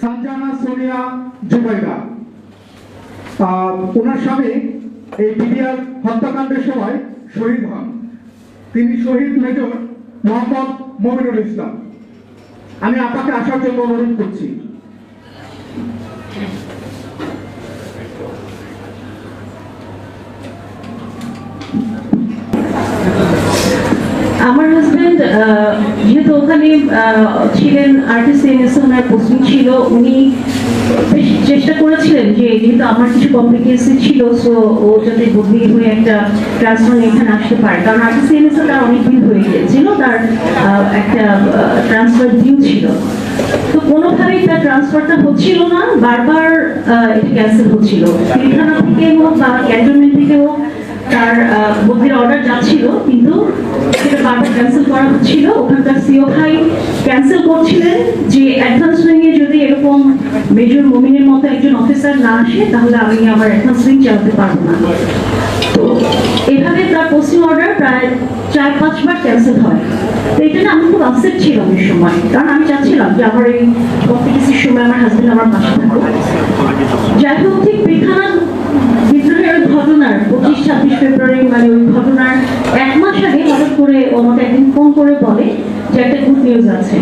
সানজানা সোনিয়া জুবাইদা। ওনার স্বামী এই বিডিআর হত্যাকাণ্ডের সময় শহীদ হন। তিনি শহীদ মেজর মোহাম্মদ মমিনুল ইসলাম। আমি আপনাকে আসার জন্য অনুরোধ করছি। আমার হাজবেন্ড যেহেতু ওখানে ছিলেন আর্টিস্ট পোস্টিং ছিল, উনি বেশ চেষ্টা করেছিলেন যে যেহেতু আমার কিছু কমপ্লিকেশন ছিল সো ও যাতে বদলি হয়ে একটা ট্রান্সফার এখানে আসতে পারে, কারণ আর্টিস্ট তার অনেকদিন হয়ে গিয়েছিল, তার একটা ট্রান্সফার ডিউ ছিল। তো কোনোভাবেই তার ট্রান্সফারটা হচ্ছিল না, বারবার এটা ক্যান্সেল হচ্ছিল। পিলখানা থেকে হোক বা ক্যান্টনমেন্ট থেকে হোক তার বদলির অর্ডার যাচ্ছিল, কিন্তু সেটা বারবার ক্যান্সেল করা হচ্ছিল। ওখানকার সিও ভাই ক্যান্সেল করছিলেন যে অ্যাডভান্স নিয়ে যদি এরকম মেজর মমিনের মতো একজন অফিসার না আসে তাহলে আমি আমার অ্যাডভান্স রিং চালাতে পারবো না। তো এভাবে তার পোস্টিং অর্ডার প্রায় 4-5 বার ক্যান্সেল হয়। তো এটা না আমি খুব আপসেট ছিলাম ওই সময়, কারণ আমি চাচ্ছিলাম যে আমার এই কমপ্লিকেশনের সময় আমার হাজবেন্ড আমার পাশে থাকুক। যাই হোক, ঠিক পিলখানা বিদ্রোহের ঘটনার 25-26 ফেব্রুয়ারি মানে ওই ঘটনার 1 মাস আগে হঠাৎ করে ও আমাকে একদিন ফোন করে বলে যে একটা গুড নিউজ আছে।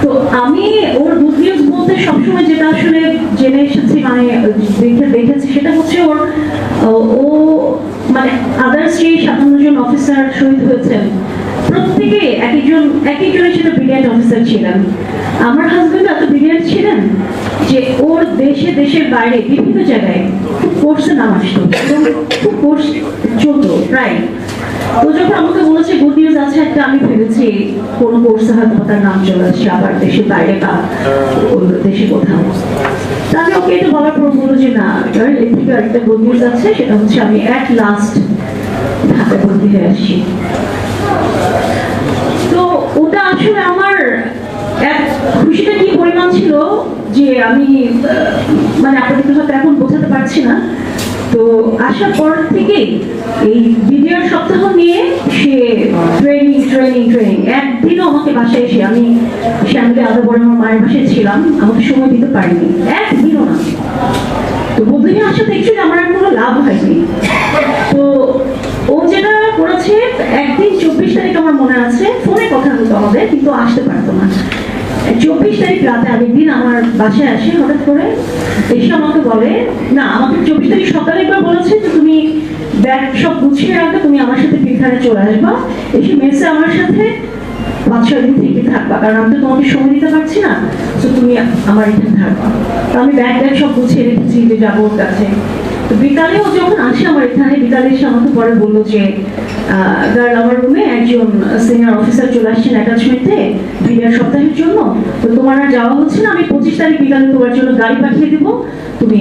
তো আমি ওর গুড নিউজ বলতে সবসময় যেটা আসলে জেনে এসেছি মানে দেখেছি সেটা হচ্ছে ওর ও মানে আদার্স যে 57 জন অফিসার শহীদ হয়েছেন প্রত্যেকে একজনের সেটা ব্রিলিয়ান্ট অফিসার ছিলেন। আমার হাজবেন্ড এত ব্রিলিয়ান্ট ছিলেন যে ওর দেশের বাইরে বিভিন্ন জায়গায় খুব কোর্সে নাম আসতো এবং খুব কোর্স চলতো প্রায়। তো যখন আমাকে বলেছে গুড নিউজ আছে একটা, আমি ভেবেছি কোন কোর্সে হয়তো তার নাম চলে আসছে আবার দেশের বাইরে বা দেশে কোথাও। তাহলে ওকে এটা বলার পর বললো যে না, এর থেকে আরেকটা গুড নিউজ আছে, সেটা হচ্ছে আমি অ্যাট লাস্ট ঢাকায় ভর্তি হয়ে আসছি। তো ওটা আসলে আমার খুশিটা কি পরিমাণ ছিল যে আমি মানে আপনাদের হয়তো এখন বোঝাতে পারছি না। তো আসার পর থেকে এই ভিডিওর সপ্তাহ নিয়ে সে ট্রেনিং একদিনও আমাকে বাসায় এসে, আমি শ্যামলি আদা পরে আমার মায়ের বাসায় ছিলাম, আমাকে সময় দিতে পারিনি একদিনও না। তো বদলিনে আসাতে অ্যাকচুয়ালি আমার আর কোনো লাভ হয়নি। তো ও যেটা করেছে, একদিন 24 তারিখ আমার মনে আছে, ফোনে কথা হতো আমাদের, কিন্তু আসতে পারতো না। 24 তারিখ রাতে আরেকদিন আমার বাসায় আসে হঠাৎ করে, এসে আমাকে বলে, না আমাকে 24 তারিখ সকালে একবার বলেছে যে তুমি ব্যাগ সব গুছিয়ে রাখবে, তুমি আমার সাথে পিলখানায় চলে আসবা, এসে মেসে আমার সাথে 5-6 দিন থেকে থাকবা, কারণ আমি তো তোমাকে সময় দিতে পারছি না, তো তুমি আমার এখানে থাকবা। তো আমি ব্যাগ সব গুছিয়ে রেখেছি যে যাবো ওর কাছে। তো বিকালেও যখন আসে আমার এখানে, বিকালে এসে আমাকে পরে বললো যে গার্ল আমার রুমে একজন সিনিয়র অফিসার চলে আসছেন অ্যাটাচমেন্টে বিডিআর সপ্তাহের জন্য, তো তোমার আর যাওয়া হচ্ছে না, আমি 25 তারিখ বিকালে তোমার জন্য গাড়ি পাঠিয়ে দিব, তুমি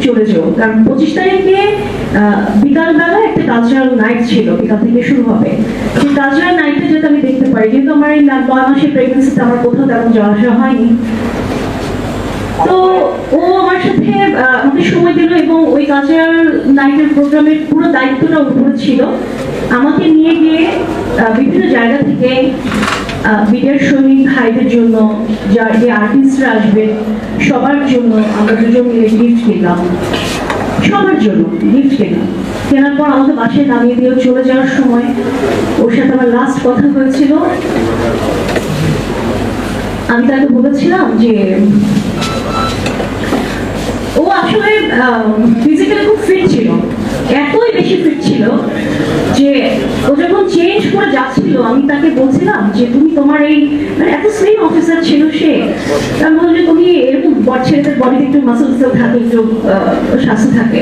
চলে যাও। কারণ 25 তারিখে বিকালবেলা একটা কালচারাল নাইট ছিল, বিকাল থেকে শুরু হবে। সেই কালচারাল নাইটে যাতে আমি দেখতে পারি, যেহেতু আমার এই 9 মাসের প্রেগনেন্সিতে আমার কোথাও তেমন যাওয়া আসা হয়নি। তো ও আমার সাথে আমাকে সময় দিল এবং ওই কালচারাল নাইটের প্রোগ্রামের পুরো দায়িত্বটা ওর উপরে ছিল। আমাকে নিয়ে গিয়ে বিভিন্ন জায়গা থেকে বিডিআর সৈনিক ভাইদের জন্য, যে আর্টিস্টরা আসবে সবার জন্য আমরা দুজন মিলে গিফট কিনলাম, সবার জন্য গিফট কিনলাম। কেনার পর আমাকে বাসায় নামিয়ে দিয়ে চলে যাওয়ার সময় ওর সাথে আমার লাস্ট কথা হয়েছিল। আমি তাকে বলেছিলাম যে ও আসলে ফিজিক্যালি খুব ফিট ছিল, এতই বেশি ফিট ছিল যে ও যখন চেঞ্জ করে যাচ্ছিল আমি তাকে বলছিলাম যে তুমি তোমার এই মানে এত স্লিম অফিসার ছিল সে, আমি বললাম যে তুমি এরকম ছেলেদের বডিতে একটু মাসল থাকে, একটু স্বাস্থ্য থাকে,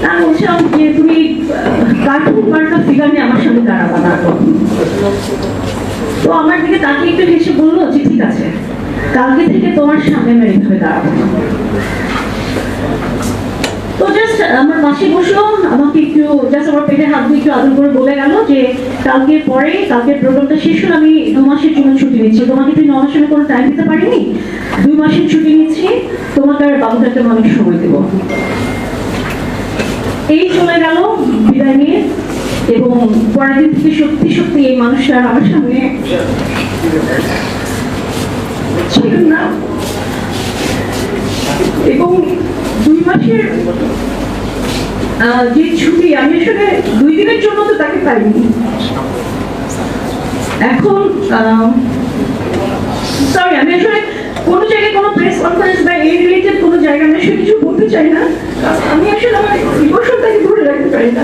আমি বলছিলাম যে তুমি কার্টুন মার্কা ফিগার নিয়ে আমার সামনে দাঁড়াবা না। তো আমার দিকে তাকে একটু হেসে বললো যে ঠিক আছে, কালকে থেকে তোমার সামনে আমি এইভাবে দাঁড়াবো না। তো জাস্ট আমার পাশে বসলো, আমাকে একটু জাস্ট আমার পেটে হাত দিয়ে একটু আদর করে বলে গেল যে কালকের প্রোগ্রামটা শেষ হলে আমি 2 মাসের জন্য ছুটি নিচ্ছি, তোমাকে তুই 9 মাসের কোনো টাইম দিতে পারিনি, 2 মাসের ছুটি নিচ্ছি, তোমাকে আর বাবুটাকে আমি সময় দেবো। এই চলে গেল বিদায় নিয়ে, এবং পরের দিন থেকে সত্যি এই মানুষটা আমার সামনে ছিলেন না। এবং 2 মাসের যে ছুটি, আমি আসলে 2 দিনের জন্য তো তাকে পাইনি। এখন সরি, আমি আসলে কোনো জায়গায় কোনো প্রেস কনফারেন্স বা এই রিলেটেড কোনো জায়গায় আমি আসলে কিছু বলতে চাই না, কারণ আমি আসলে আমার ইমোশনটাকে ধরে রাখতে পারি না।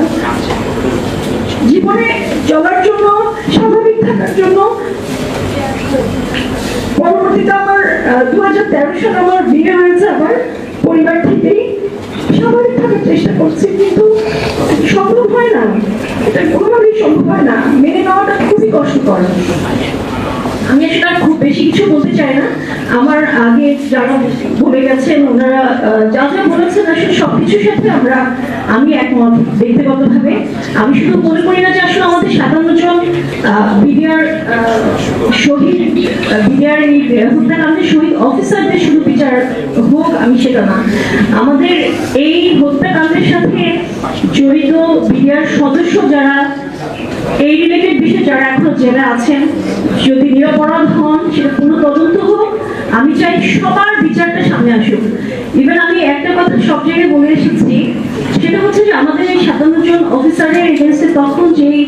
জীবনে চলার জন্য, স্বাভাবিক থাকার জন্য পরবর্তীতে আমার 2013 সালে আমার বিয়ে হয়েছে আমার পরিবার থেকেই। স্বাভাবিক থাকার চেষ্টা করছি, কিন্তু সম্ভব হয় না, এটা কোনোভাবেই সম্ভব হয় না। মেনে নেওয়াটা খুবই কষ্টকর। আমি আসলে খুব বেশি কিছু বলতে চাই না। আমার আগে যারা বলে গেছেন ওনারা যা যা বলেছেন আসলে সবকিছুর সাথে আমি একমত ব্যক্তিগতভাবে। আমি শুধু মনে করি না যে আসলে আমাদের 57 জন বিডিআর শহীদ, বিডিআর এই হত্যাকাণ্ডের শহীদ অফিসারদের শুধু বিচার হোক, আমি সেটা না। আমাদের এই হত্যাকাণ্ডের সাথে জড়িত বিডিআর সদস্য যারা, এই রিলেটেড বিষয়ে যারা এখনো জেলে আছেন, যদি নিরপরাধ হন সেটা পুরো তদন্ত হোক। আমি চাই সবার বিচারটা সামনে আসুক। ইভেন আমি একটা কথা সব জায়গায় বলে এসেছি, সেটা হচ্ছে যে আমাদের এই 57 জন অফিসারের এগেন্সে তখন যেই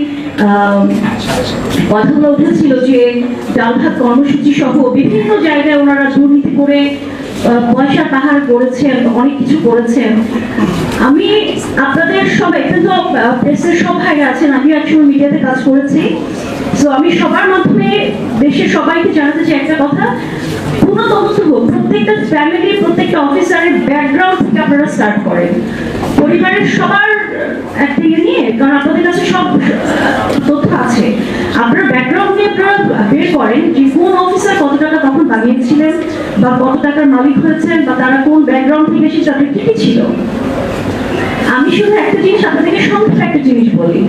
কথাগুলো উঠেছিল যে ডাল ভাত কর্মসূচি সহ বিভিন্ন জায়গায় ওনারা দুর্নীতি করে পয়সা পাহাড় করেছেন, অনেক কিছু করেছেন। আমি আপনাদের সবাই, কিন্তু প্রেসের সব ভাইরা আছেন, আমি একসময় মিডিয়াতে কাজ করেছি, তো আমি সবার মাধ্যমে দেশের সবাইকে জানাতে চাই একটা কথা, পুরো তদন্ত হোক। প্রত্যেকটা ফ্যামিলি, প্রত্যেকটা অফিসারের ব্যাকগ্রাউন্ড থেকে আপনারা স্টার্ট করেন, পরিবারের সবার একটা ইয়ে নিয়ে, কারণ আপনাদের কাছে সব তথ্য আছে। আপনার ব্যাকগ্রাউন্ড নিয়ে আপনারা বের করেন যে কোন অফিসার কত টাকা তখন বানিয়েছিলেন, বা কত টাকার মালিক হয়েছেন, বা তারা কোন ব্যাকগ্রাউন্ড থেকে এসে তাদের কি কি ছিল। আমি শুধু একটা জিনিস আপনাদেরকে সংক্ষেপে একটা জিনিস বলি।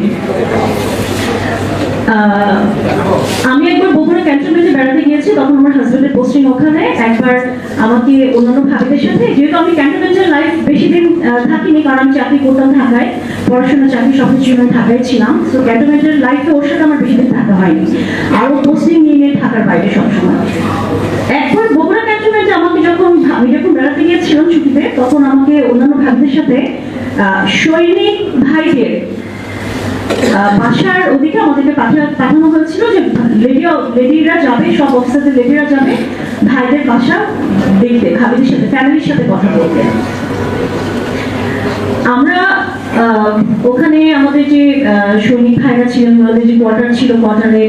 আমি একবার বগুড়া ক্যান্টনমেন্টে বেড়াতে গিয়েছি, তখন আমার হাজবেন্ডের পোস্টিং ওখানে। একবার আমাকে অন্যান্য ভাবিদের সাথে, যেহেতু আমি ক্যান্টনমেন্টের লাইফ বেশি দিন থাকিনি, কারণ আমি চাকরি করতাম ঢাকায়, পড়াশোনা চাকরি সব কিছুর জন্য ঢাকায় ছিলাম, তো ক্যান্টনমেন্টের লাইফে ওর সাথে আমার বেশি দিন থাকা হয়নি, আরও পোস্টিং নিয়ে ঢাকার বাইরে সবসময়। একবার বগুড়া ক্যান্টনমেন্টে আমি যখন বেড়াতে গিয়েছিলাম ছুটিতে, তখন আমাকে অন্যান্য ভাবিদের সাথে সৈনিক ভাইদের বাসার ওদিকে আমাদেরকে পাঠানো হয়েছিল যে লেডিরা যাবে, সব অফিসারদের লেডিরা যাবে ভাইদের বাসা দেখতে, ভাবিদের সাথে, ফ্যামিলির সাথে কথা বলতে। আমরা ওখানে আমাদের যে সৈনিক ভাইরা ছিলেন, ওদের যে কোয়ার্টার ছিল, কোয়ার্টারে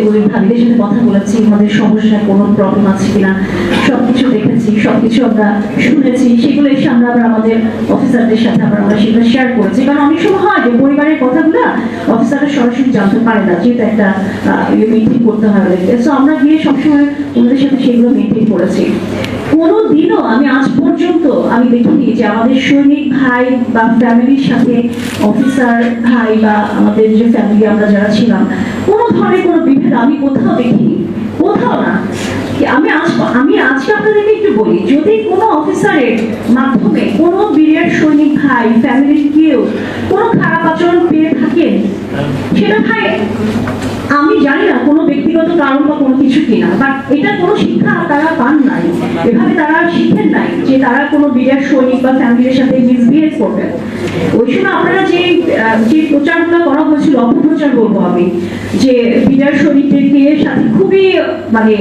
ওই ভাবিদের সাথে কথা বলেছি, আমাদের সমস্যা কোনো প্রবলেম আছে কিনা সবকিছু দেখেছি, সবকিছু আমরা শুনেছি। সেগুলো এসে আমরা আবার আমাদের অফিসারদের সাথে আমরা সেগুলো শেয়ার করেছি, কারণ অনেক সময় হয় যে পরিবারের কথাগুলো অফিসাররা সরাসরি জানতে পারে না, যেহেতু একটা মেনটেন করতে হয় ওদেরকে। সো আমরা গিয়ে সবসময় ওদের সাথে সেগুলো মেনটেন করেছি। কোনো দিনও আমি আজ পর্যন্ত আমি দেখিনি যে আমাদের সৈনিক ভাই বা ফ্যামিলির সাথে অফিসার ভাই বা আমাদের যে ফ্যামিলি আমরা যারা ছিলাম, কোনো ধরনের কোনো বিভেদ আমি কোথাও দেখিনি, কোথাও না। আমি আজকে আপনাদেরকে একটু বলি, যদি কোনো অফিসারের মাধ্যমে কোনো বীরের সৈনিক ভাই ফ্যামিলির কেউ কোনো খারাপ আচরণ পেয়ে থাকেন, সেটা ভাই আমি জানি না কোনো ব্যক্তিগত কারণ বা কোনো কিছু কিনা, বাট এটা কোনো শিক্ষা তারা পান নাই, এভাবে তারা শিখেন নাই যে তারা কোনো বিরাট সৈনিক বা ফ্যামিলির সাথে মিসবিহেভ করবেন। ওই সময় আপনারা যে প্রচারগুলো করা হয়েছিল, অপপ্রচার বলবো আমি, যে বিরাট সৈনিকদেরকে সাথে খুবই মানে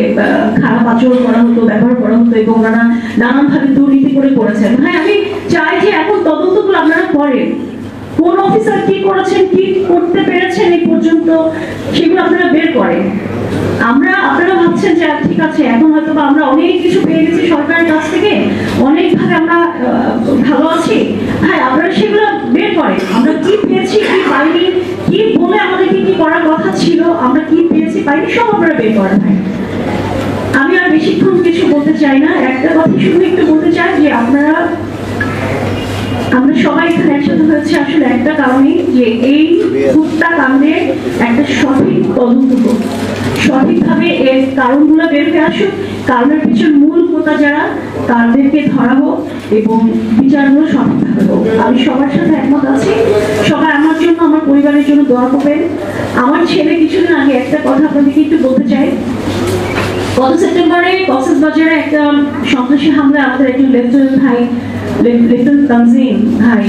খারাপ আচরণ করা হতো, ব্যবহার করা হতো, এবং ওনারা নানানভাবে দুর্নীতি করেছেন। হ্যাঁ, আমি চাই যে এখন তদন্তগুলো আপনারা করেন, কোন অফিসার কি করেছেন, কি করতে পেরেছেন এই পর্যন্ত, সেগুলো আপনারা বের করেন। আপনারা ভাবছেন যে ঠিক আছে, এখন হয়তো আমরা অনেক কিছু পেয়ে গেছি সরকারের কাছ থেকে, অনেকভাবে আমরা ভালো আছি। হ্যাঁ, আপনারা সেগুলো বের করেন, আমরা কি পেয়েছি, কি পাইনি, কি বলে আমাদেরকে কি করার কথা ছিল, আমরা কি পেয়েছি পাইনি, সব আপনারা বের করেন। আমি আর বেশিক্ষণ কিছু বলতে চাই না, একটা কথা শুধু একটু বলতে চাই যে আমরা সবাই এখানে একসাথে হয়েছে আসলে একটা কারণে, যে এই হত্যাকাণ্ডের একটা সঠিক তদন্ত হোক, সঠিকভাবে এর কারণগুলো বের হয়ে আসুক, কারণের পিছনে মূল হোতা যারা তাদেরকে ধরা হোক, এবং বিচারগুলো সঠিকভাবে হোক। আমি সবার সাথে একমত আছি। সবাই আমার জন্য, আমার পরিবারের জন্য দোয়া করবেন। আমার ছেলে কিছুদিন আগে একটা কথা আপনাদেরকে একটু বলতে চাই, গত সেপ্টেম্বরে কক্সবাজারে একটা সন্ত্রাসী হামলায় আমাদের একজন লেফটেন্যান্ট ভাই, লেফটেন্যান্ট তানজিম ভাই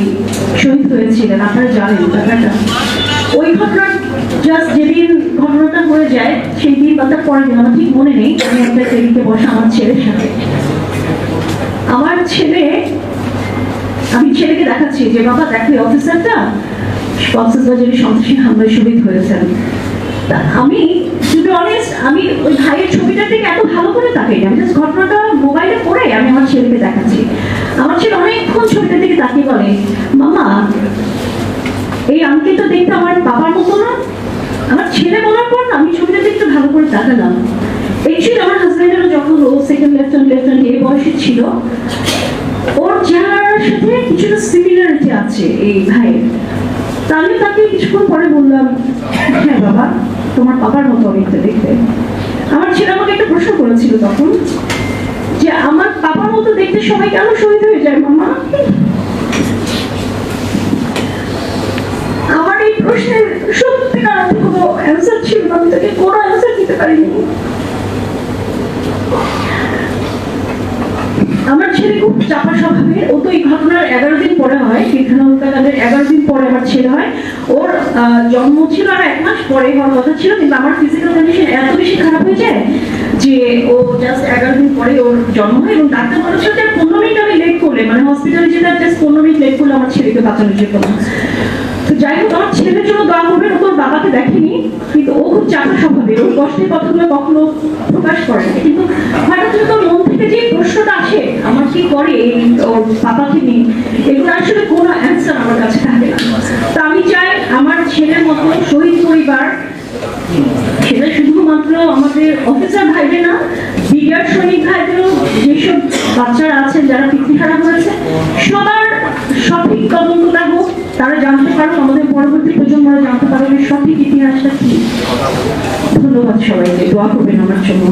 শহীদ হয়েছিলেন। আপনারা জানেন ব্যাপারটা। ওই ঘটনা জাস্ট যেদিন ঘটনাটা হয়ে যায় সেই দিন বা তার পরের দিন, আমার ঠিক মনে নেই, আমি একটা টেবিলে বসা আমার ছেলের সাথে, আমার ছেলে, আমি ছেলেকে দেখাচ্ছি যে বাবা দেখো অফিসারটা কক্সবাজারে সন্ত্রাসী হামলায় শহীদ হয়েছেন। তা আমি টু বি অনেস্ট, আমি ওই ভাইয়ের ছবিটা থেকে এত ভালো করে তাকাই আমি জাস্ট ঘটনাটা মোবাইলে পড়ে আমি আমার ছেলেকে দেখাচ্ছি। আমার ছেলে অনেকক্ষণ ছবিটার দিকে তাকিয়ে বলে, মামা এই আঙ্কেলটা দেখতে আমার বাবার মতো না? আমার ছেলে বলার পর আমি ছবিটা দেখতে ভালো করে তাকালাম। অ্যাকচুয়ালি আমার হাজব্যান্ডেরও যখন ও সেকেন্ড লেফটেন্যান্ট এই বয়সে ছিল, ওর চেহারার সাথে কিছুটা সিমিলারিটি আছে এই ভাইয়ের। তা আমি তাকে কিছুক্ষণ পরে বললাম, হ্যাঁ বাবা তোমার বাবার মতো অনেকটা দেখতে। আমার ছেলে আমাকে একটা প্রশ্ন করেছিল তখন যে আমার বাবার মতো দেখতে সবাই কেন শহীদ হয়ে যায় মামা? আমার এই প্রশ্নের সত্যিকার অর্থে কোনো অ্যান্সার ছিল না, আমি তাকে কোনো অ্যান্সার দিতে পারিনি। আমার ছেলে খুব চাপা স্বভাবের। ও তো এই ঘটনার 11 দিন পরে হয়, কীর্তন হত্যাকাণ্ডের 11 দিন পরে আমার ছেলে হয়। ওর জন্ম ছিল আর 1 মাস পরে হওয়ার কথা ছিল, কিন্তু আমার ফিজিক্যাল কন্ডিশন এত বেশি খারাপ হয়ে যায় যে ও জাস্ট 11 দিন পরে ওর জন্ম হয়। এবং ডাক্তার বলেছিল যে 15 মিনিট আমি লেট করলে, মানে হসপিটালে যেটা জাস্ট 15 মিনিট লেট করলে আমার ছেলেকে বাঁচানো যেত না। তো যাই হোক, আমার ছেলের জন্য দোয়া করবেন। ও তোর বাবাকে দেখেনি, কিন্তু ও খুব চাপা স্বভাবের, ওর কষ্টের কথাগুলো কখনো প্রকাশ করে না। কিন্তু হঠাৎ করে তোর মন থেকে যে প্রশ্নটা আসে আমার কি করে ওর বাবাকে নিয়ে, এগুলো আসলে কোনো অ্যান্সার আমার কাছে থাকে না। তো আমি চাই আমার ছেলের মতো শহীদ পরিবার, সেটা শুধুমাত্র আমাদের অফিসার ভাইদের না, বিডিআর সৈনিক ভাইদেরও, যেসব বাচ্চারা আছেন যারা পিতৃহারা হয়েছে, সবার সঠিক তদন্তটা হোক, তারা জানতে পারুন, আমাদের পরবর্তী প্রজন্মরা জানতে পারবে সঠিক ইতিহাসটা কি। ধন্যবাদ সবাইকে, দোয়া করবেন আমার জন্য।